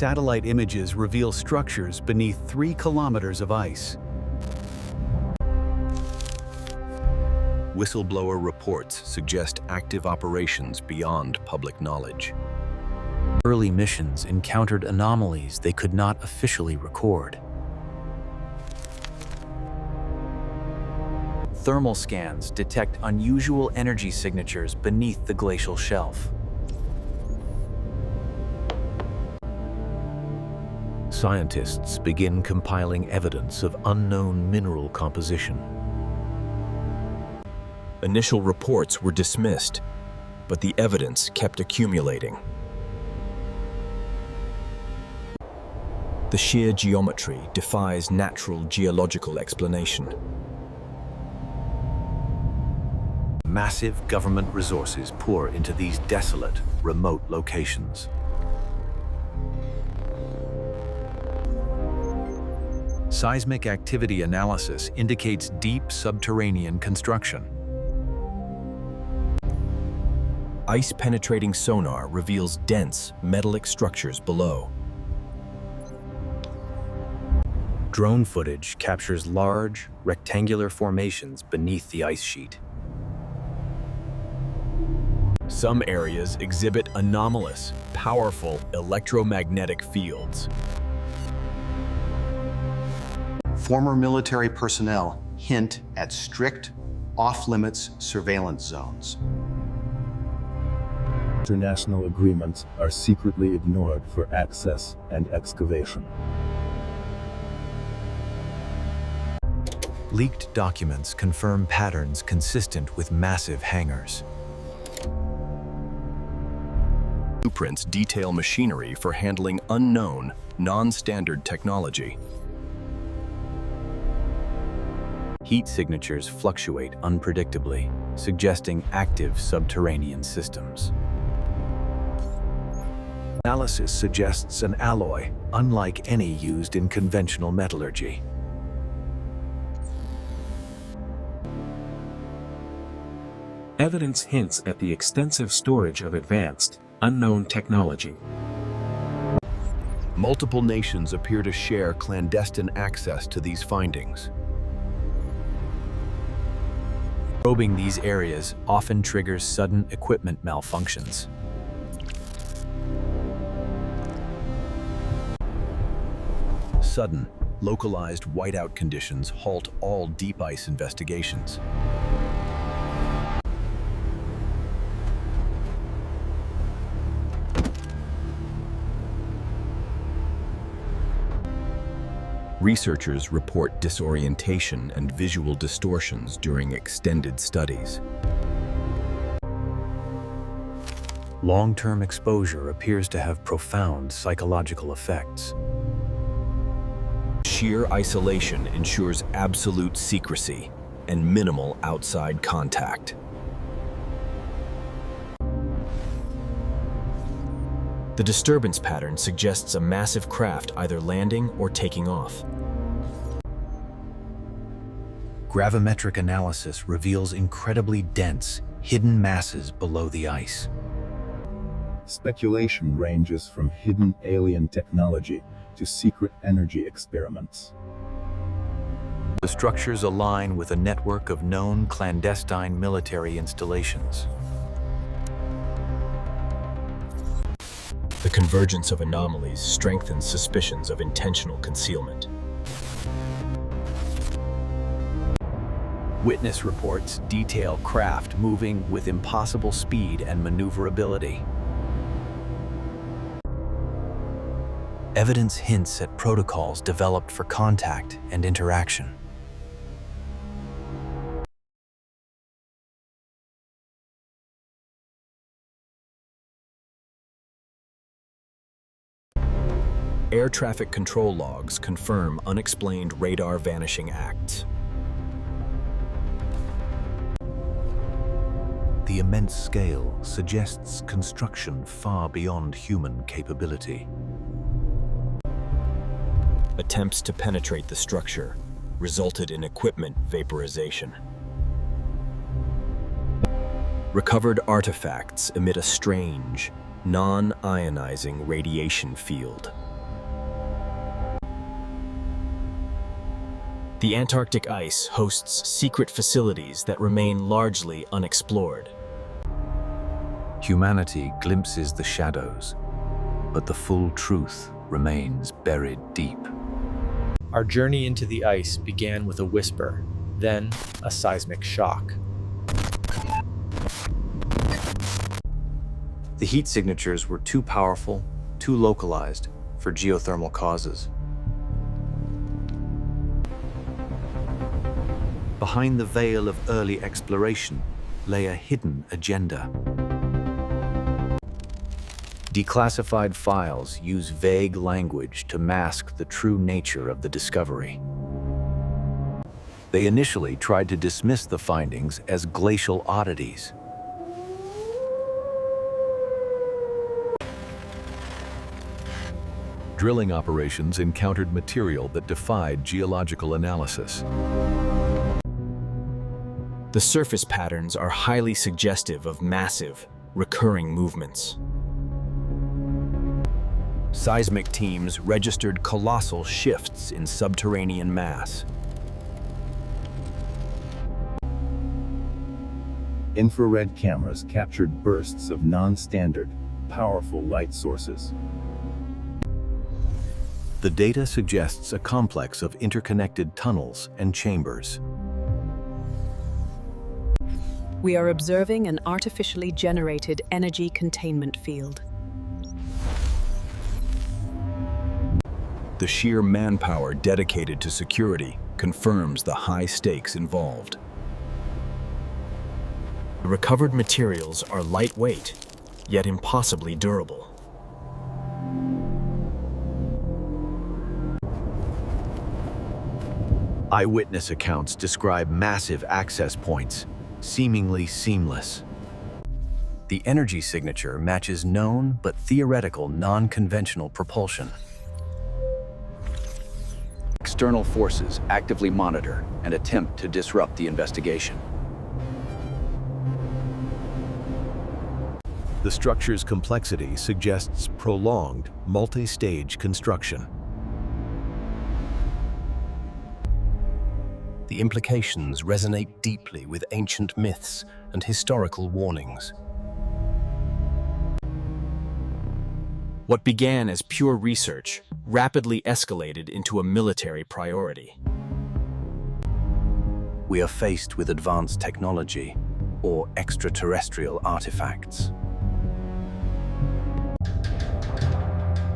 Satellite images reveal structures beneath 3 kilometers of ice. Whistleblower reports suggest active operations beyond public knowledge. Early missions encountered anomalies they could not officially record. Thermal scans detect unusual energy signatures beneath the glacial shelf. Scientists begin compiling evidence of unknown mineral composition. Initial reports were dismissed, but the evidence kept accumulating. The sheer geometry defies natural geological explanation. Massive government resources pour into these desolate, remote locations. Seismic activity analysis indicates deep subterranean construction. Ice-penetrating sonar reveals dense, metallic structures below. Drone footage captures large, rectangular formations beneath the ice sheet. Some areas exhibit anomalous, powerful electromagnetic fields. Former military personnel hint at strict, off-limits surveillance zones. International agreements are secretly ignored for access and excavation. Leaked documents confirm patterns consistent with massive hangars. Blueprints detail machinery for handling unknown, non-standard technology. Heat signatures fluctuate unpredictably, suggesting active subterranean systems. Analysis suggests an alloy, unlike any used in conventional metallurgy. Evidence hints at the extensive storage of advanced, unknown technology. Multiple nations appear to share clandestine access to these findings. Probing these areas often triggers sudden equipment malfunctions. Sudden, localized whiteout conditions halt all deep ice investigations. Researchers report disorientation and visual distortions during extended studies. Long-term exposure appears to have profound psychological effects. Sheer isolation ensures absolute secrecy and minimal outside contact. The disturbance pattern suggests a massive craft either landing or taking off. Gravimetric analysis reveals incredibly dense, hidden masses below the ice. Speculation ranges from hidden alien technology to secret energy experiments. The structures align with a network of known clandestine military installations. The convergence of anomalies strengthens suspicions of intentional concealment. Witness reports detail craft moving with impossible speed and maneuverability. Evidence hints at protocols developed for contact and interaction. Air traffic control logs confirm unexplained radar vanishing acts. The immense scale suggests construction far beyond human capability. Attempts to penetrate the structure resulted in equipment vaporization. Recovered artifacts emit a strange, non-ionizing radiation field. The Antarctic ice hosts secret facilities that remain largely unexplored. Humanity glimpses the shadows, but the full truth remains buried deep. Our journey into the ice began with a whisper, then a seismic shock. The heat signatures were too powerful, too localized for geothermal causes. Behind the veil of early exploration lay a hidden agenda. Declassified files use vague language to mask the true nature of the discovery. They initially tried to dismiss the findings as glacial oddities. Drilling operations encountered material that defied geological analysis. The surface patterns are highly suggestive of massive, recurring movements. Seismic teams registered colossal shifts in subterranean mass. Infrared cameras captured bursts of non-standard, powerful light sources. The data suggests a complex of interconnected tunnels and chambers. We are observing an artificially generated energy containment field. The sheer manpower dedicated to security confirms the high stakes involved. The recovered materials are lightweight, yet impossibly durable. Eyewitness accounts describe massive access points, seemingly seamless. The energy signature matches known but theoretical non-conventional propulsion. External forces actively monitor and attempt to disrupt the investigation. The structure's complexity suggests prolonged, multi-stage construction. The implications resonate deeply with ancient myths and historical warnings. What began as pure research rapidly escalated into a military priority. We are faced with advanced technology or extraterrestrial artifacts.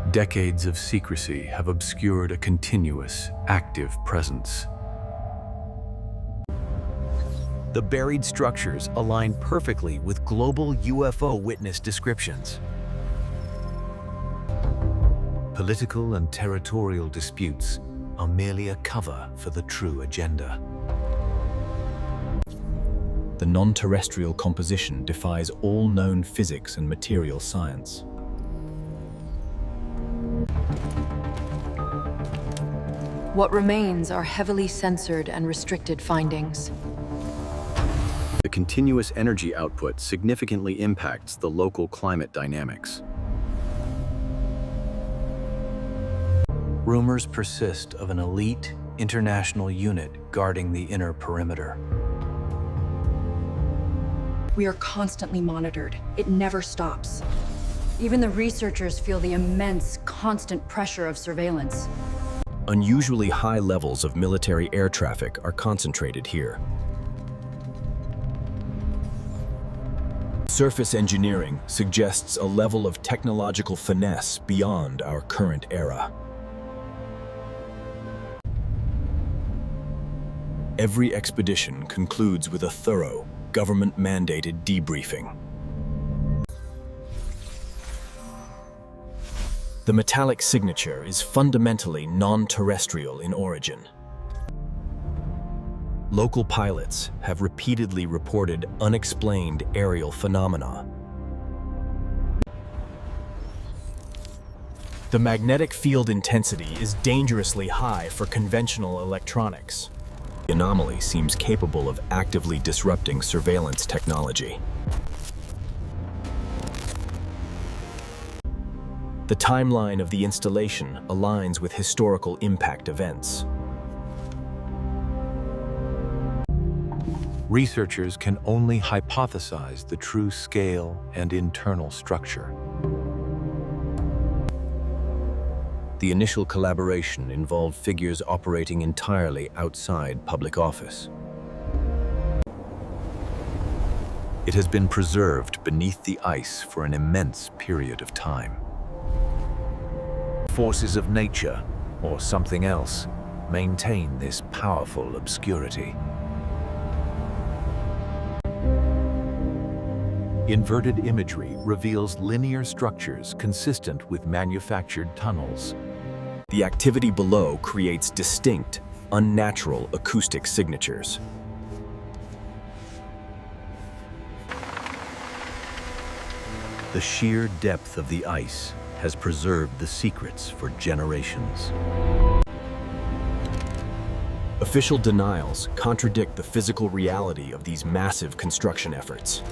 Decades of secrecy have obscured a continuous, active presence. The buried structures align perfectly with global UFO witness descriptions. Political and territorial disputes are merely a cover for the true agenda. The non-terrestrial composition defies all known physics and material science. What remains are heavily censored and restricted findings. The continuous energy output significantly impacts the local climate dynamics. Rumors persist of an elite international unit guarding the inner perimeter. We are constantly monitored. It never stops. Even the researchers feel the immense, constant pressure of surveillance. Unusually high levels of military air traffic are concentrated here. Surface engineering suggests a level of technological finesse beyond our current era. Every expedition concludes with a thorough, government-mandated debriefing. The metallic signature is fundamentally non-terrestrial in origin. Local pilots have repeatedly reported unexplained aerial phenomena. The magnetic field intensity is dangerously high for conventional electronics. The anomaly seems capable of actively disrupting surveillance technology. The timeline of the installation aligns with historical impact events. Researchers can only hypothesize the true scale and internal structure. The initial collaboration involved figures operating entirely outside public office. It has been preserved beneath the ice for an immense period of time. Forces of nature, or something else, maintain this powerful obscurity. Inverted imagery reveals linear structures consistent with manufactured tunnels. The activity below creates distinct, unnatural acoustic signatures. The sheer depth of the ice has preserved the secrets for generations. Official denials contradict the physical reality of these massive construction efforts.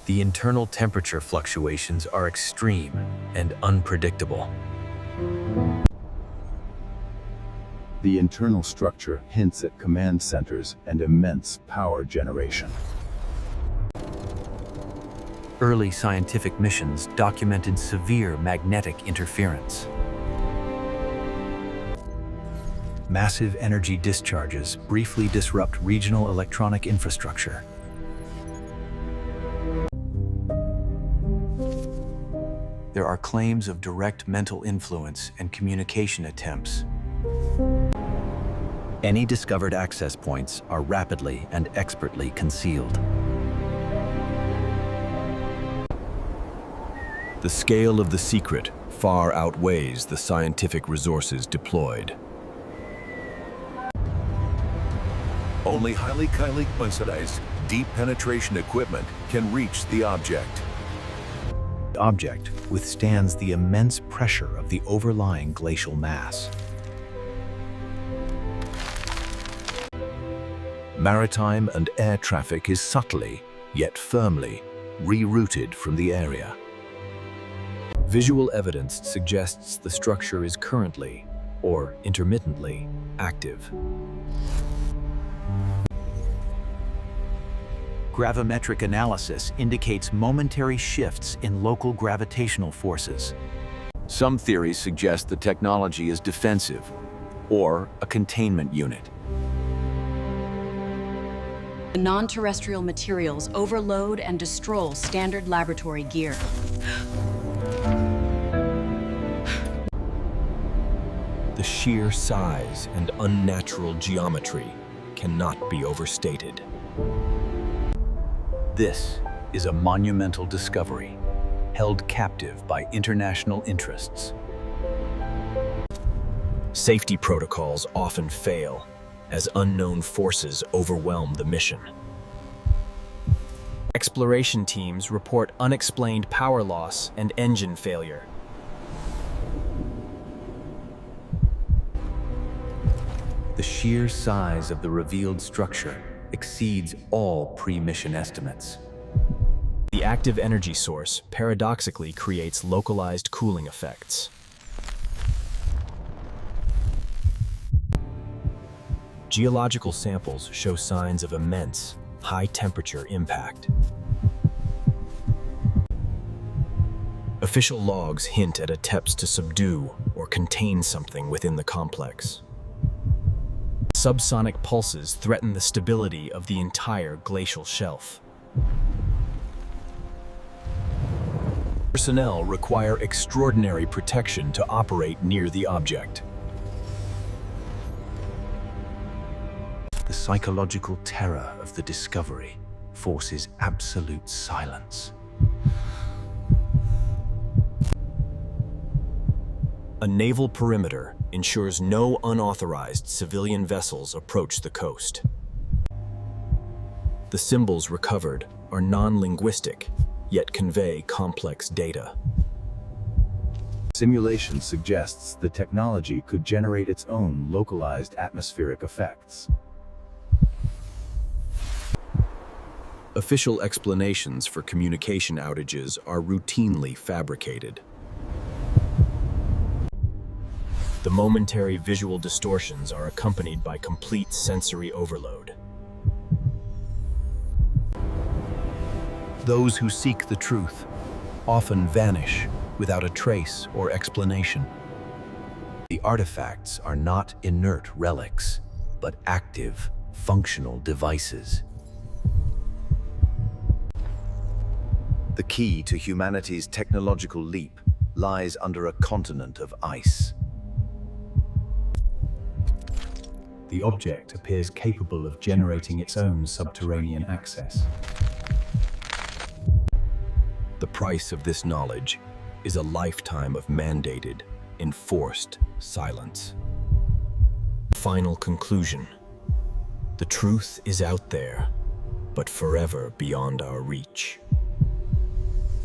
The internal temperature fluctuations are extreme and unpredictable. The internal structure hints at command centers and immense power generation. Early scientific missions documented severe magnetic interference. Massive energy discharges briefly disrupt regional electronic infrastructure. There are claims of direct mental influence and communication attempts. Any discovered access points are rapidly and expertly concealed. The scale of the secret far outweighs the scientific resources deployed. Only highly coincidized, deep penetration equipment can reach the object. The object withstands the immense pressure of the overlying glacial mass. Maritime and air traffic is subtly, yet firmly, rerouted from the area. Visual evidence suggests the structure is currently, or intermittently, active. Gravimetric analysis indicates momentary shifts in local gravitational forces. Some theories suggest the technology is defensive, or a containment unit. The non-terrestrial materials overload and destroy standard laboratory gear. The sheer size and unnatural geometry cannot be overstated. This is a monumental discovery, held captive by international interests. Safety protocols often fail as unknown forces overwhelm the mission. Exploration teams report unexplained power loss and engine failure. The sheer size of the revealed structure exceeds all pre-mission estimates. The active energy source paradoxically creates localized cooling effects. Geological samples show signs of immense, high-temperature impact. Official logs hint at attempts to subdue or contain something within the complex. Subsonic pulses threaten the stability of the entire glacial shelf. Personnel require extraordinary protection to operate near the object. The psychological terror of the discovery forces absolute silence. A naval perimeter ensures no unauthorized civilian vessels approach the coast. The symbols recovered are non-linguistic, yet convey complex data. Simulation suggests the technology could generate its own localized atmospheric effects. Official explanations for communication outages are routinely fabricated. The momentary visual distortions are accompanied by complete sensory overload. Those who seek the truth often vanish without a trace or explanation. The artifacts are not inert relics, but active, functional devices. The key to humanity's technological leap lies under a continent of ice. The object appears capable of generating its own subterranean access. The price of this knowledge is a lifetime of mandated, enforced silence. Final conclusion. The truth is out there, but forever beyond our reach.